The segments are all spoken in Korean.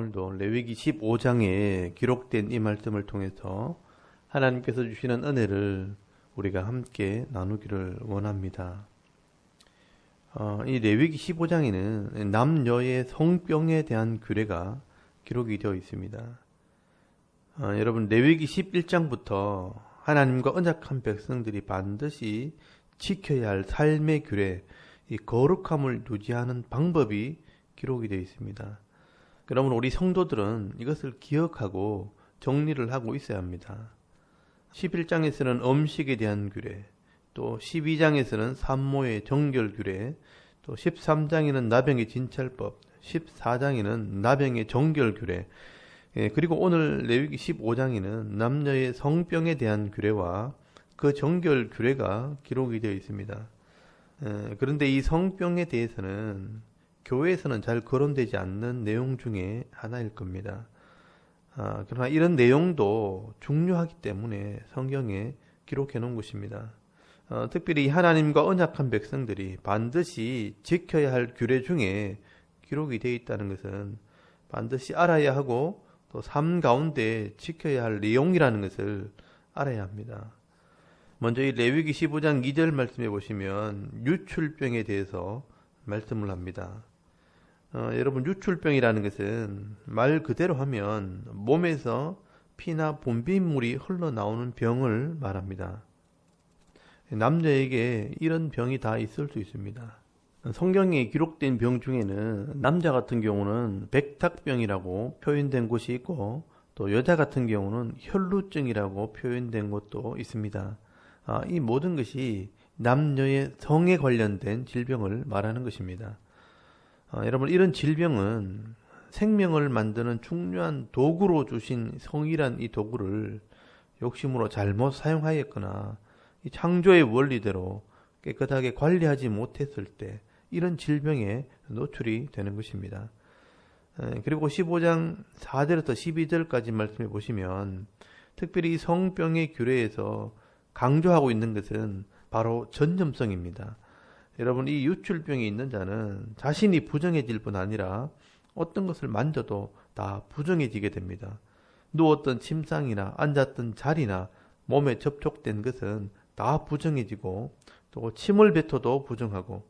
오늘도 레위기 15장에 기록된 이 말씀을 통해서 하나님께서 주시는 은혜를 우리가 함께 나누기를 원합니다. 이 레위기 15장에는 남녀의 성병에 대한 규례가 기록이 되어 있습니다. 여러분, 레위기 11장부터 하나님과 언약한 백성들이 반드시 지켜야 할 삶의 규례, 이 거룩함을 유지하는 방법이 기록이 되어 있습니다. 여러분, 우리 성도들은 이것을 기억하고 정리를 하고 있어야 합니다. 11장에서는 음식에 대한 규례, 또 12장에서는 산모의 정결 규례, 또 13장에는 나병의 진찰법, 14장에는 나병의 정결 규례, 그리고 오늘 레위기 15장에는 남녀의 성병에 대한 규례와 그 정결 규례가 기록이 되어 있습니다. 그런데 이 성병에 대해서는 교회에서는 잘 거론되지 않는 내용 중에 하나일 겁니다. 그러나 이런 내용도 중요하기 때문에 성경에 기록해 놓은 것입니다. 특별히 하나님과 언약한 백성들이 반드시 지켜야 할 규례 중에 기록이 되어 있다는 것은 반드시 알아야 하고 또 삶 가운데 지켜야 할 내용이라는 것을 알아야 합니다. 먼저 이 레위기 15장 2절 말씀해 보시면 유출병에 대해서 말씀을 합니다. 여러분, 유출병이라는 것은 말 그대로 하면 몸에서 피나 분비물이 흘러나오는 병을 말합니다. 남자에게 이런 병이 다 있을 수 있습니다. 성경에 기록된 병 중에는 남자 같은 경우는 백탁병이라고 표현된 곳이 있고, 또 여자 같은 경우는 혈루증이라고 표현된 곳도 있습니다. 이 모든 것이 남녀의 성에 관련된 질병을 말하는 것입니다. 여러분, 이런 질병은 생명을 만드는 중요한 도구로 주신 성이란 이 도구를 욕심으로 잘못 사용하였거나 이 창조의 원리대로 깨끗하게 관리하지 못했을 때 이런 질병에 노출이 되는 것입니다. 그리고 15장 4절부터 12절까지 말씀해 보시면 특별히 성병의 규례에서 강조하고 있는 것은 바로 전염성입니다. 여러분, 이 유출병이 있는 자는 자신이 부정해질 뿐 아니라 어떤 것을 만져도 다 부정해지게 됩니다. 누웠던 침상이나 앉았던 자리나 몸에 접촉된 것은 다 부정해지고, 또 침을 뱉어도 부정하고,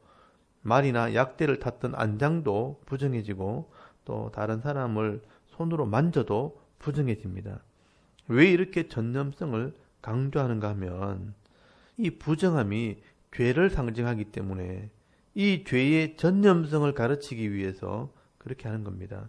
말이나 약대를 탔던 안장도 부정해지고, 또 다른 사람을 손으로 만져도 부정해집니다. 왜 이렇게 전염성을 강조하는가 하면 이 부정함이 죄를 상징하기 때문에 이 죄의 전염성을 가르치기 위해서 그렇게 하는 겁니다.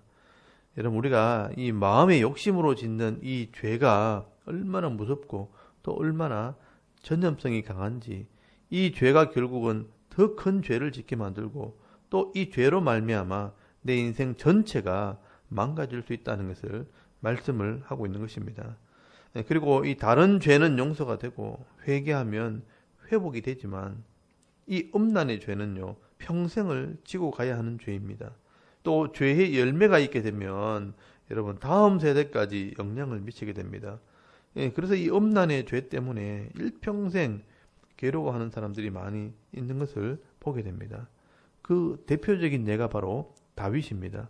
여러분, 우리가 이 마음의 욕심으로 짓는 이 죄가 얼마나 무섭고 또 얼마나 전염성이 강한지, 이 죄가 결국은 더 큰 죄를 짓게 만들고 또 이 죄로 말미암아 내 인생 전체가 망가질 수 있다는 것을 말씀을 하고 있는 것입니다. 그리고 이 다른 죄는 용서가 되고 회개하면 회복이 되지만 이 음란의 죄는요, 평생을 지고 가야 하는 죄입니다. 또 죄의 열매가 있게 되면 여러분, 다음 세대까지 영향을 미치게 됩니다. 그래서 이 음란의 죄 때문에 일평생 괴로워하는 사람들이 많이 있는 것을 보게 됩니다. 그 대표적인 예가 바로 다윗입니다.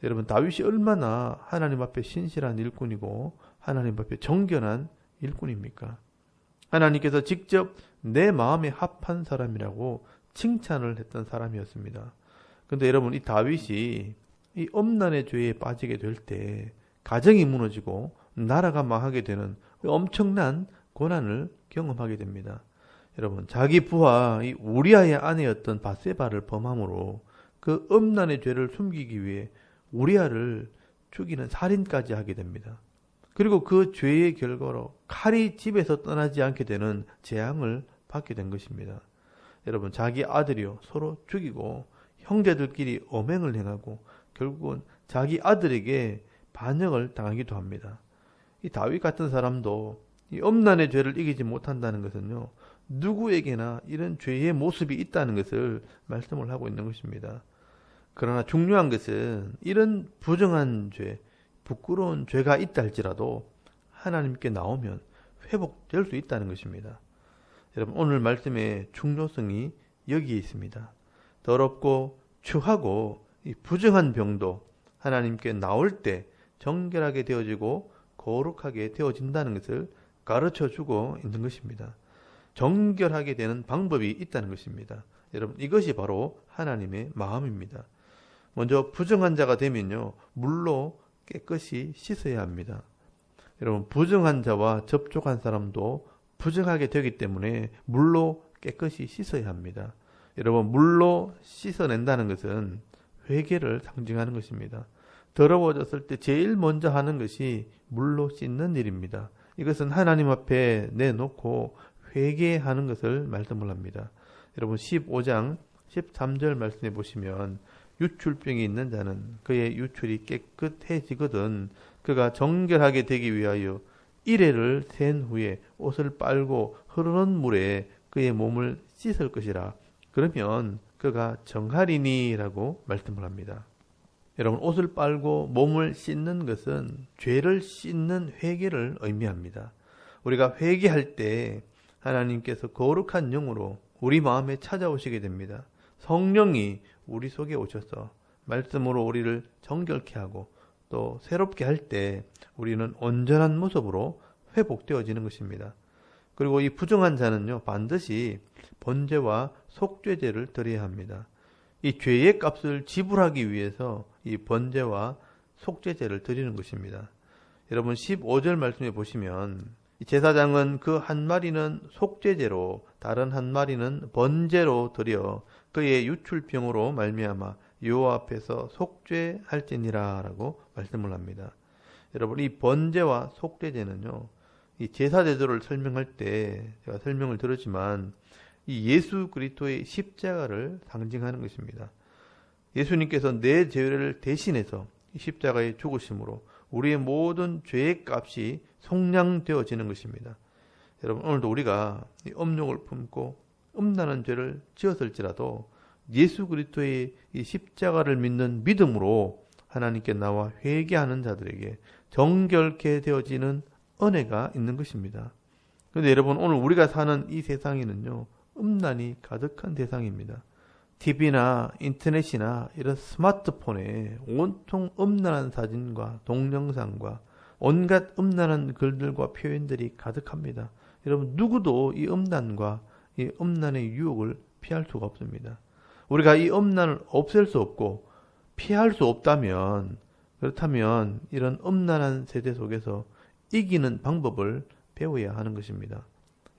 여러분, 다윗이 얼마나 하나님 앞에 신실한 일꾼이고 하나님 앞에 정결한 일꾼입니까? 하나님께서 직접 내 마음에 합한 사람이라고 칭찬을 했던 사람이었습니다. 그런데 여러분, 이 다윗이 이 음란의 죄에 빠지게 될 때 가정이 무너지고 나라가 망하게 되는 엄청난 고난을 경험하게 됩니다. 여러분, 자기 부하 이 우리아의 아내였던 밧세바를 범함으로 그 음란의 죄를 숨기기 위해 우리아를 죽이는 살인까지 하게 됩니다. 그리고 그 죄의 결과로 칼이 집에서 떠나지 않게 되는 재앙을 받게 된 것입니다. 여러분, 자기 아들이요 서로 죽이고 형제들끼리 엄행을 행하고 결국은 자기 아들에게 반역을 당하기도 합니다. 이 다윗 같은 사람도 이 음란의 죄를 이기지 못한다는 것은요, 누구에게나 이런 죄의 모습이 있다는 것을 말씀을 하고 있는 것입니다. 그러나 중요한 것은 이런 부정한 죄, 부끄러운 죄가 있다 할지라도 하나님께 나오면 회복될 수 있다는 것입니다. 여러분, 오늘 말씀의 중요성이 여기에 있습니다. 더럽고 추하고 이 부정한 병도 하나님께 나올 때 정결하게 되어지고 거룩하게 되어진다는 것을 가르쳐주고 있는 것입니다. 정결하게 되는 방법이 있다는 것입니다. 여러분, 이것이 바로 하나님의 마음입니다. 먼저 부정한 자가 되면요, 물로 깨끗이 씻어야 합니다. 여러분, 부정한 자와 접촉한 사람도 부정하게 되기 때문에 물로 깨끗이 씻어야 합니다. 여러분, 물로 씻어낸다는 것은 회개를 상징하는 것입니다. 더러워졌을 때 제일 먼저 하는 것이 물로 씻는 일입니다. 이것은 하나님 앞에 내놓고 회개하는 것을 말씀을 합니다. 여러분, 15장 13절 말씀해 보시면 유출병이 있는 자는 그의 유출이 깨끗해지거든 그가 정결하게 되기 위하여 이레를 센 후에 옷을 빨고 흐르는 물에 그의 몸을 씻을 것이라. 그러면 그가 정하리니라고 말씀을 합니다. 여러분, 옷을 빨고 몸을 씻는 것은 죄를 씻는 회개를 의미합니다. 우리가 회개할 때 하나님께서 거룩한 영으로 우리 마음에 찾아오시게 됩니다. 성령이 우리 속에 오셔서 말씀으로 우리를 정결케 하고 또 새롭게 할 때 우리는 온전한 모습으로 회복되어지는 것입니다. 그리고 이 부정한 자는요, 반드시 번제와 속죄제를 드려야 합니다. 이 죄의 값을 지불하기 위해서 이 번제와 속죄제를 드리는 것입니다. 여러분, 15절 말씀해 보시면 제사장은 그 한 마리는 속죄제로 다른 한 마리는 번제로 드려 그의 유출병으로 말미암아 여호와 앞에서 속죄할지니라 라고 말씀을 합니다. 여러분, 이 번제와 속죄제는요, 이 제사제도를 설명할 때 제가 설명을 들었지만 이 예수 그리스도의 십자가를 상징하는 것입니다. 예수님께서 내 죄를 대신해서 이 십자가에 죽으심으로 우리의 모든 죄의 값이 속량되어지는 것입니다. 여러분, 오늘도 우리가 이 엄욕을 품고 음란한 죄를 지었을지라도 예수 그리스도의 이 십자가를 믿는 믿음으로 하나님께 나와 회개하는 자들에게 정결케 되어지는 은혜가 있는 것입니다. 그런데 여러분, 오늘 우리가 사는 이 세상에는요, 음란이 가득한 세상입니다. TV나 인터넷이나 이런 스마트폰에 온통 음란한 사진과 동영상과 온갖 음란한 글들과 표현들이 가득합니다. 여러분, 누구도 이 음란과 이 음란의 유혹을 피할 수가 없습니다. 우리가 이 음란을 없앨 수 없고 피할 수 없다면, 그렇다면 이런 음란한 세대 속에서 이기는 방법을 배워야 하는 것입니다.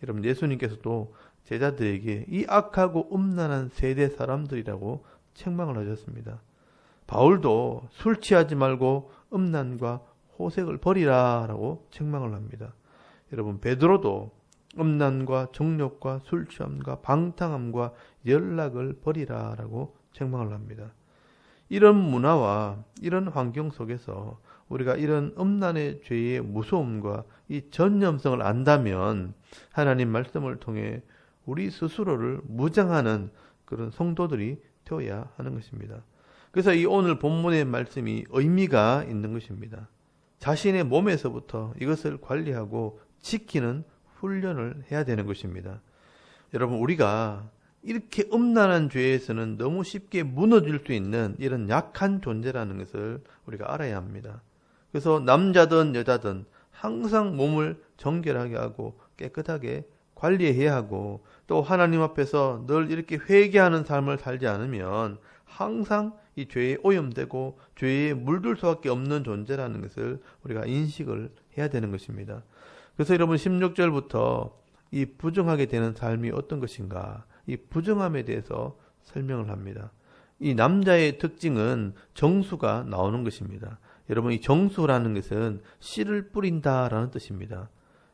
여러분, 예수님께서도 제자들에게 이 악하고 음란한 세대 사람들이라고 책망을 하셨습니다. 바울도 술 취하지 말고 음란과 호색을 버리라 라고 책망을 합니다. 여러분, 베드로도 음란과 정욕과 술 취함과 방탕함과 연락을 버리라 라고 책망을 합니다. 이런 문화와 이런 환경 속에서 우리가 이런 음란의 죄의 무서움과 이 전념성을 안다면 하나님 말씀을 통해 우리 스스로를 무장하는 그런 성도들이 되어야 하는 것입니다. 그래서 이 오늘 본문의 말씀이 의미가 있는 것입니다. 자신의 몸에서부터 이것을 관리하고 지키는 훈련을 해야 되는 것입니다. 여러분, 우리가 이렇게 음란한 죄에서는 너무 쉽게 무너질 수 있는 이런 약한 존재라는 것을 우리가 알아야 합니다. 그래서 남자든 여자든 항상 몸을 정결하게 하고 깨끗하게 관리해야 하고 또 하나님 앞에서 늘 이렇게 회개하는 삶을 살지 않으면 항상 이 죄에 오염되고 죄에 물들 수밖에 없는 존재라는 것을 우리가 인식을 해야 되는 것입니다. 그래서 여러분, 16절부터 이 부정하게 되는 삶이 어떤 것인가, 이 부정함에 대해서 설명을 합니다. 이 남자의 특징은 정수가 나오는 것입니다. 여러분, 이 정수라는 것은 씨를 뿌린다라는 뜻입니다.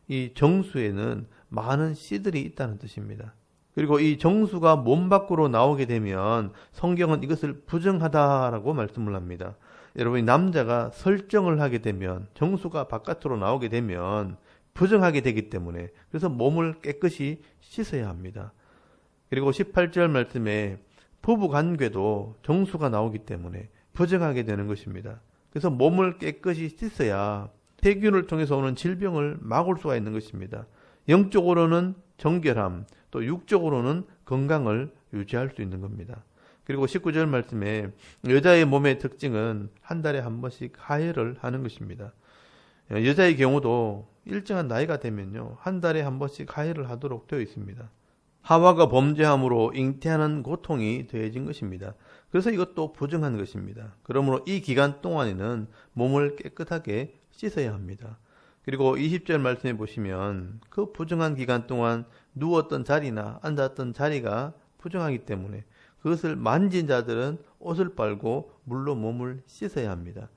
이 정수에는 많은 씨들이 있다는 뜻입니다. 그리고 이 정수가 몸 밖으로 나오게 되면 성경은 이것을 부정하다라고 말씀을 합니다. 여러분, 이 남자가 설정을 하게 되면 정수가 바깥으로 나오게 되면 부정하게 되기 때문에 그래서 몸을 깨끗이 씻어야 합니다. 그리고 18절 말씀에 부부관계도 정수가 나오기 때문에 부정하게 되는 것입니다. 그래서 몸을 깨끗이 씻어야 세균을 통해서 오는 질병을 막을 수가 있는 것입니다. 영적으로는 정결함, 또 육적으로는 건강을 유지할 수 있는 겁니다. 그리고 19절 말씀에 여자의 몸의 특징은 한 달에 한 번씩 하혈을 하는 것입니다. 여자의 경우도 일정한 나이가 되면요, 한 달에 한 번씩 하혈을 하도록 되어 있습니다. 하와가 범죄함으로 잉태하는 고통이 더해진 것입니다. 그래서 이것도 부정한 것입니다. 그러므로 이 기간 동안에는 몸을 깨끗하게 씻어야 합니다. 그리고 20절 말씀해 보시면 그 부정한 기간 동안 누웠던 자리나 앉았던 자리가 부정하기 때문에 그것을 만진 자들은 옷을 빨고 물로 몸을 씻어야 합니다.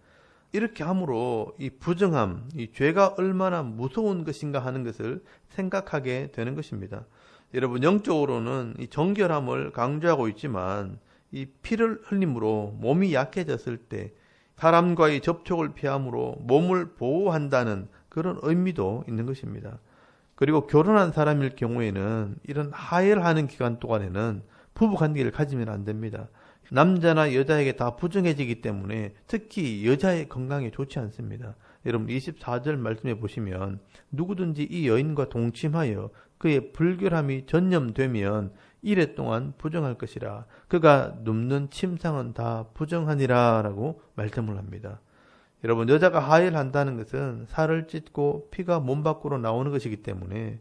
이렇게 함으로 이 부정함, 이 죄가 얼마나 무서운 것인가 하는 것을 생각하게 되는 것입니다. 여러분, 영적으로는 이 정결함을 강조하고 있지만 이 피를 흘림으로 몸이 약해졌을 때 사람과의 접촉을 피함으로 몸을 보호한다는 그런 의미도 있는 것입니다. 그리고 결혼한 사람일 경우에는 이런 하혈하는 기간 동안에는 부부관계를 가지면 안 됩니다. 남자나 여자에게 다 부정해지기 때문에 특히 여자의 건강에 좋지 않습니다. 여러분 24절 말씀해 보시면 누구든지 이 여인과 동침하여 그의 불결함이 전염되면 이래 동안 부정할 것이라. 그가 눕는 침상은 다 부정하니라 라고 말씀을 합니다. 여러분, 여자가 하혈한다는 것은 살을 찢고 피가 몸 밖으로 나오는 것이기 때문에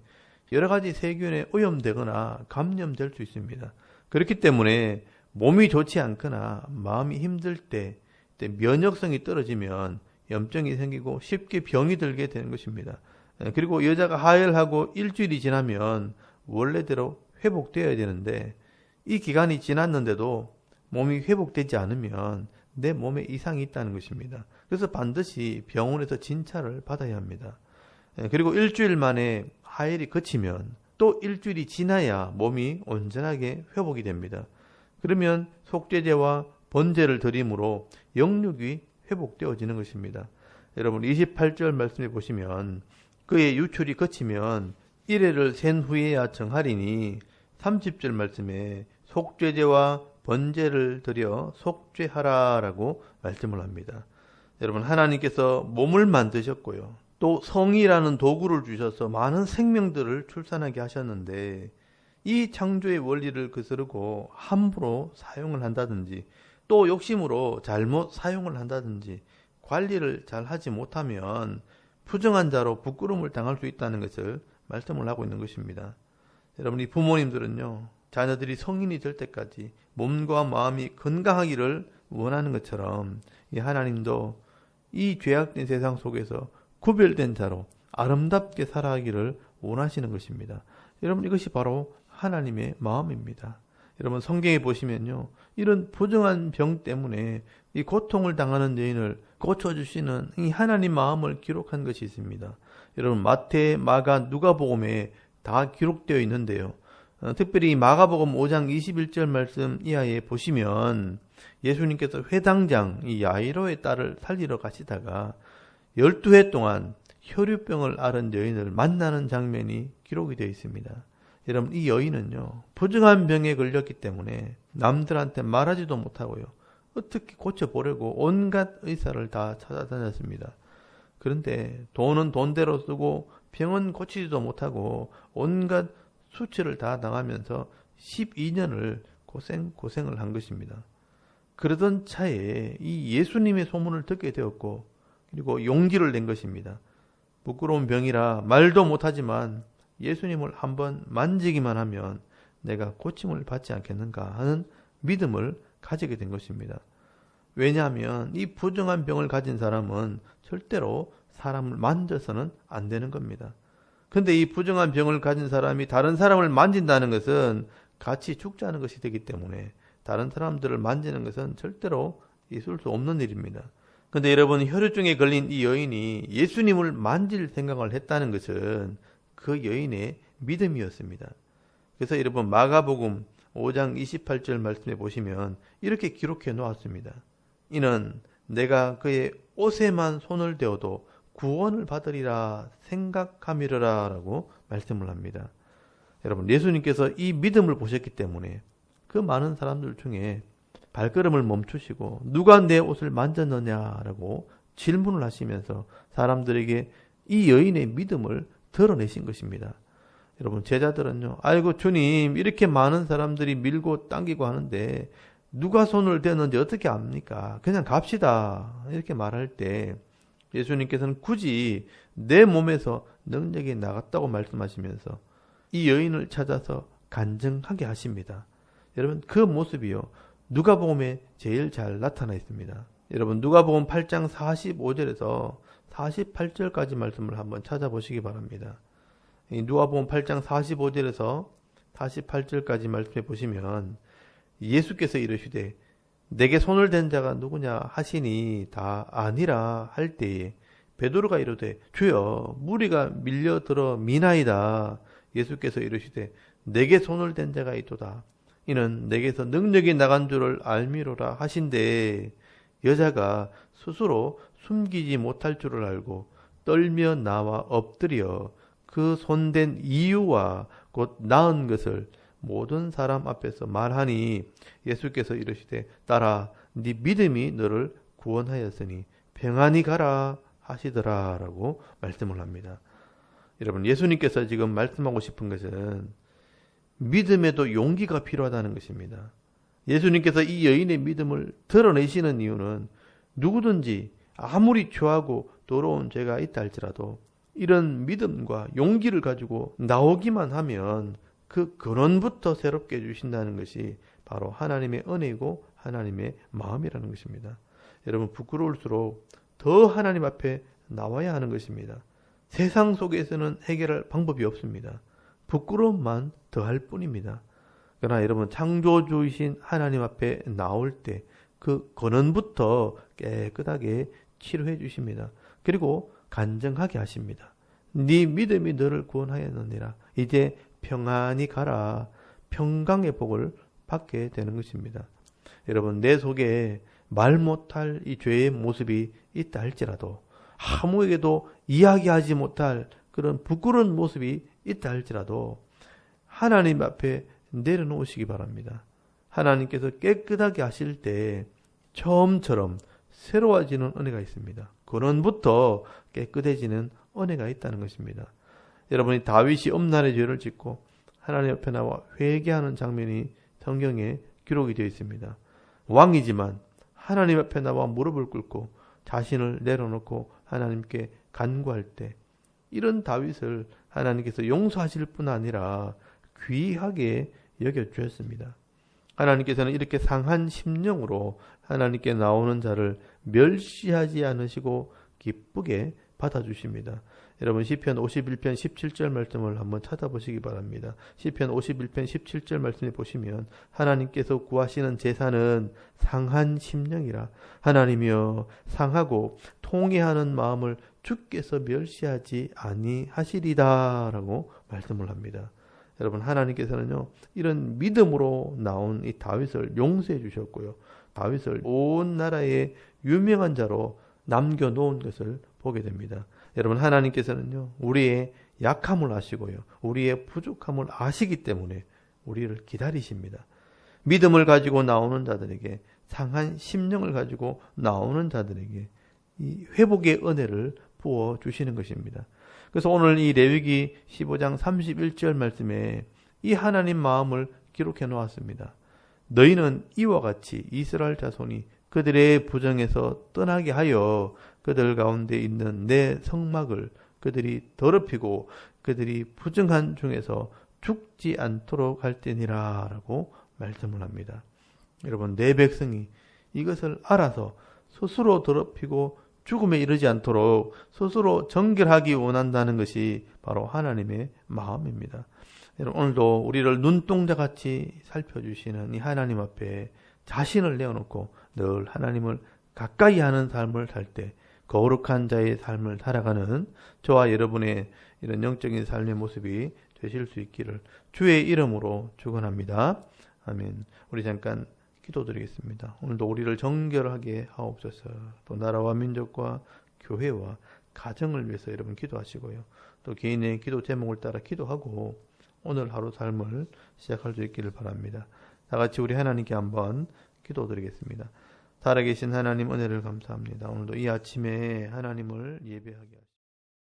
여러 가지 세균에 오염되거나 감염될 수 있습니다. 그렇기 때문에 몸이 좋지 않거나 마음이 힘들 때 면역성이 떨어지면 염증이 생기고 쉽게 병이 들게 되는 것입니다. 그리고 여자가 하혈하고 일주일이 지나면 원래대로 회복되어야 되는데 이 기간이 지났는데도 몸이 회복되지 않으면 내 몸에 이상이 있다는 것입니다. 그래서 반드시 병원에서 진찰을 받아야 합니다. 그리고 일주일 만에 하혈이 그치면 또 일주일이 지나야 몸이 온전하게 회복이 됩니다. 그러면 속죄제와 번제를 드림으로 영육이 회복되어지는 것입니다. 여러분 28절 말씀해 보시면 그의 유출이 그치면 1회를 센 후에야 정하리니 30절 말씀에 속죄제와 번제를 드려 속죄하라라고 말씀을 합니다. 여러분 하나님께서 몸을 만드셨고요. 또 성이라는 도구를 주셔서 많은 생명들을 출산하게 하셨는데 이 창조의 원리를 거스르고 함부로 사용을 한다든지 또 욕심으로 잘못 사용을 한다든지 관리를 잘 하지 못하면 부정한 자로 부끄러움을 당할 수 있다는 것을 말씀을 하고 있는 것입니다. 여러분 이 부모님들은요, 자녀들이 성인이 될 때까지 몸과 마음이 건강하기를 원하는 것처럼 이 하나님도 이 죄악된 세상 속에서 구별된 자로 아름답게 살아가기를 원하시는 것입니다. 여러분 이것이 바로 하나님의 마음입니다. 여러분 성경에 보시면요, 이런 부정한 병 때문에 이 고통을 당하는 여인을 고쳐주시는 이 하나님 마음을 기록한 것이 있습니다. 여러분 마태, 마가, 누가복음에 다 기록되어 있는데요. 특별히 마가복음 5장 21절 말씀 이하에 보시면 예수님께서 회당장 이 야이로의 딸을 살리러 가시다가 12회 동안 혈유병을 앓은 여인을 만나는 장면이 기록이 되어 있습니다. 여러분 이 여인은요, 부정한 병에 걸렸기 때문에 남들한테 말하지도 못하고요, 어떻게 고쳐보려고 온갖 의사를 다 찾아다녔습니다. 그런데 돈은 돈대로 쓰고 병은 고치지도 못하고 온갖 수치를 다 당하면서 12년을 고생을 한 것입니다. 그러던 차에 이 예수님의 소문을 듣게 되었고 그리고 용기를 낸 것입니다. 부끄러운 병이라 말도 못하지만 예수님을 한번 만지기만 하면 내가 고침을 받지 않겠는가 하는 믿음을 가지게 된 것입니다. 왜냐하면 이 부정한 병을 가진 사람은 절대로 사람을 만져서는 안 되는 겁니다. 근데 이 부정한 병을 가진 사람이 다른 사람을 만진다는 것은 같이 죽자는 것이 되기 때문에 다른 사람들을 만지는 것은 절대로 있을 수 없는 일입니다. 근데 여러분 혈우증에 걸린 이 여인이 예수님을 만질 생각을 했다는 것은 그 여인의 믿음이었습니다. 그래서 여러분 마가복음 5장 28절 말씀에 보시면 이렇게 기록해 놓았습니다. 이는 내가 그의 옷에만 손을 대어도 구원을 받으리라 생각함이라 라고 말씀을 합니다. 여러분 예수님께서 이 믿음을 보셨기 때문에 그 많은 사람들 중에 발걸음을 멈추시고 누가 내 옷을 만졌느냐라고 질문을 하시면서 사람들에게 이 여인의 믿음을 드러내신 것입니다. 여러분 제자들은요, 아이고 주님 이렇게 많은 사람들이 밀고 당기고 하는데 누가 손을 대는지 어떻게 압니까? 그냥 갑시다. 이렇게 말할 때 예수님께서는 굳이 내 몸에서 능력이 나갔다고 말씀하시면서 이 여인을 찾아서 간증하게 하십니다. 여러분, 그 모습이요, 누가복음에 제일 잘 나타나 있습니다. 여러분, 누가복음 8장 45절에서 48절까지 말씀을 한번 찾아보시기 바랍니다. 이 누가복음 8장 45절에서 48절까지 말씀해 보시면 예수께서 이르시되 내게 손을 댄 자가 누구냐 하시니 다 아니라 할 때에 베드로가 이르되 주여 무리가 밀려들어 미나이다. 예수께서 이르시되 내게 손을 댄 자가 있도다. 이는 내게서 능력이 나간 줄을 알미로라 하신대 여자가 스스로 숨기지 못할 줄을 알고 떨며 나와 엎드려 그 손댄 이유와 곧 나은 것을 모든 사람 앞에서 말하니 예수께서 이르시되 딸아 네 믿음이 너를 구원하였으니 평안히 가라 하시더라 라고 말씀을 합니다. 여러분, 예수님께서 지금 말씀하고 싶은 것은 믿음에도 용기가 필요하다는 것입니다. 예수님께서 이 여인의 믿음을 드러내시는 이유는 누구든지 아무리 추하고 더러운 죄가 있다 할지라도 이런 믿음과 용기를 가지고 나오기만 하면 그 근원부터 새롭게 해주신다는 것이 바로 하나님의 은혜이고 하나님의 마음이라는 것입니다. 여러분, 부끄러울수록 더 하나님 앞에 나와야 하는 것입니다. 세상 속에서는 해결할 방법이 없습니다. 부끄러움만 더할 뿐입니다. 그러나 여러분, 창조주이신 하나님 앞에 나올 때 그 근원부터 깨끗하게 치료해 주십니다. 그리고 간증하게 하십니다. 네 믿음이 너를 구원하였느니라. 이제 평안히 가라. 평강의 복을 받게 되는 것입니다. 여러분, 내 속에 말 못할 이 죄의 모습이 있다 할지라도 아무에게도 이야기하지 못할 그런 부끄러운 모습이 있다 할지라도 하나님 앞에 내려놓으시기 바랍니다. 하나님께서 깨끗하게 하실 때 처음처럼 새로워지는 은혜가 있습니다. 근원부터 깨끗해지는 은혜가 있다는 것입니다. 여러분이 다윗이 음란의 죄를 짓고 하나님 앞에 나와 회개하는 장면이 성경에 기록이 되어 있습니다. 왕이지만 하나님 앞에 나와 무릎을 꿇고 자신을 내려놓고 하나님께 간구할 때 이런 다윗을 하나님께서 용서하실 뿐 아니라 귀하게 여겨주셨습니다. 하나님께서는 이렇게 상한 심령으로 하나님께 나오는 자를 멸시하지 않으시고 기쁘게 받아주십니다. 여러분, 시편 51편 17절 말씀을 한번 찾아보시기 바랍니다. 시편 51편 17절 말씀에 보시면 하나님께서 구하시는 제사는 상한 심령이라 하나님이여 상하고 통회하는 마음을 주께서 멸시하지 아니하시리다 라고 말씀을 합니다. 여러분, 하나님께서는요, 이런 믿음으로 나온 이 다윗을 용서해 주셨고요. 다윗을 온 나라의 유명한 자로 남겨놓은 것을 보게 됩니다. 여러분, 하나님께서는요, 우리의 약함을 아시고요, 우리의 부족함을 아시기 때문에 우리를 기다리십니다. 믿음을 가지고 나오는 자들에게, 상한 심령을 가지고 나오는 자들에게 이 회복의 은혜를 부어주시는 것입니다. 그래서 오늘 이 레위기 15장 31절 말씀에 이 하나님 마음을 기록해 놓았습니다. 너희는 이와 같이 이스라엘 자손이 그들의 부정에서 떠나게 하여 그들 가운데 있는 내 성막을 그들이 더럽히고 그들이 부정한 중에서 죽지 않도록 할 때니라 라고 말씀을 합니다. 여러분, 내 백성이 이것을 알아서 스스로 더럽히고 죽음에 이르지 않도록 스스로 정결하기 원한다는 것이 바로 하나님의 마음입니다. 여러분, 오늘도 우리를 눈동자같이 살펴주시는 이 하나님 앞에 자신을 내어놓고 늘 하나님을 가까이 하는 삶을 살 때 거룩한 자의 삶을 살아가는 저와 여러분의 이런 영적인 삶의 모습이 되실 수 있기를 주의 이름으로 축원합니다. 아멘. 우리 잠깐 기도드리겠습니다. 오늘도 우리를 정결하게 하옵소서. 또 나라와 민족과 교회와 가정을 위해서 여러분 기도하시고요. 또 개인의 기도 제목을 따라 기도하고 오늘 하루 삶을 시작할 수 있기를 바랍니다. 다 같이 우리 하나님께 한번 기도드리겠습니다. 살아계신 하나님, 은혜를 감사합니다. 오늘도 이 아침에 하나님을 예배하게 하시옵소서.